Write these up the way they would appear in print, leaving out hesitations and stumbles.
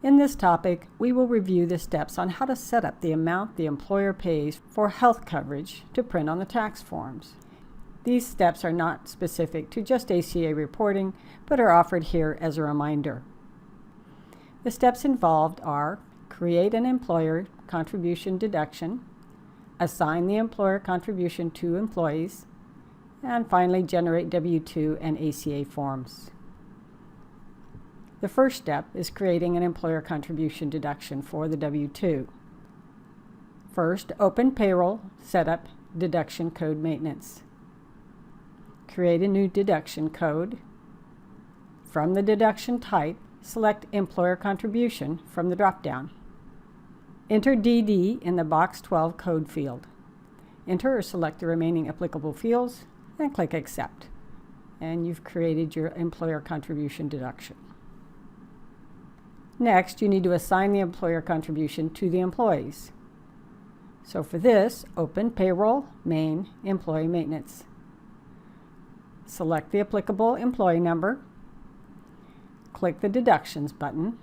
In this topic, we will review the steps on how to set up the amount the employer pays for health coverage to print on the tax forms. These steps are not specific to just ACA reporting, but are offered here as a reminder. The steps involved are: create an employer contribution deduction, assign the employer contribution to employees, and finally generate W-2 and ACA forms. The first step is creating an employer contribution deduction for the W-2. First, open Payroll, Setup, Deduction Code Maintenance. Create a new deduction code. From the deduction type, select Employer Contribution from the drop-down. Enter DD in the Box 12 code field. Enter or select the remaining applicable fields and click Accept. And you've created your employer contribution deduction. Next, you need to assign the employer contribution to the employees. So for this, open Payroll, Main, Employee Maintenance. Select the applicable employee number. Click the Deductions button.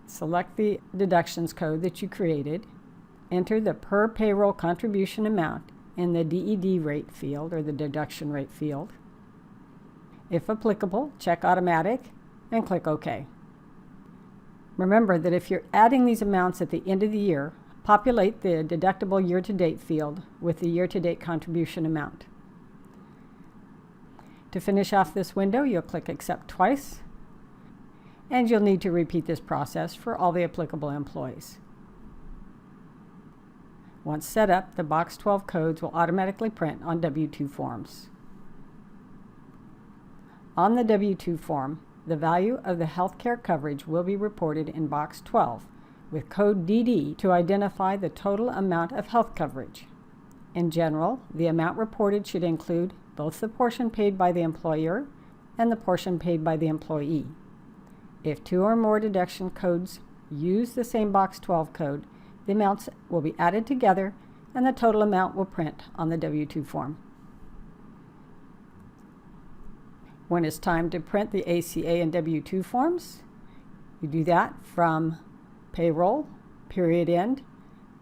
Select the deductions code that you created. Enter the per payroll contribution amount in the DED rate field, or the deduction rate field. If applicable, check Automatic and click OK. Remember that if you're adding these amounts at the end of the year, populate the deductible year-to-date field with the year-to-date contribution amount. To finish off this window, you'll click Accept twice, and you'll need to repeat this process for all the applicable employees. Once set up, the Box 12 codes will automatically print on W-2 forms. On the W-2 form, the value of the healthcare coverage will be reported in Box 12 with code DD to identify the total amount of health coverage. In general, the amount reported should include both the portion paid by the employer and the portion paid by the employee. If two or more deduction codes use the same Box 12 code, the amounts will be added together and the total amount will print on the W-2 form. When it's time to print the ACA and W-2 forms, you do that from Payroll, Period End,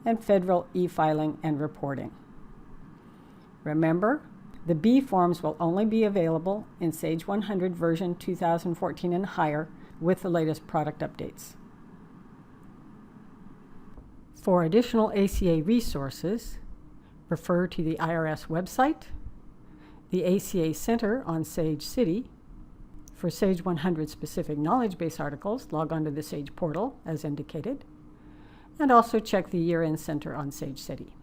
and Federal E-Filing and Reporting. Remember, the B forms will only be available in Sage 100 version 2014 and higher with the latest product updates. For additional ACA resources, refer to the IRS website, the ACA Center on Sage City. For Sage 100 specific knowledge base articles, log on to the Sage portal as indicated, and also check the Year-End Center on Sage City.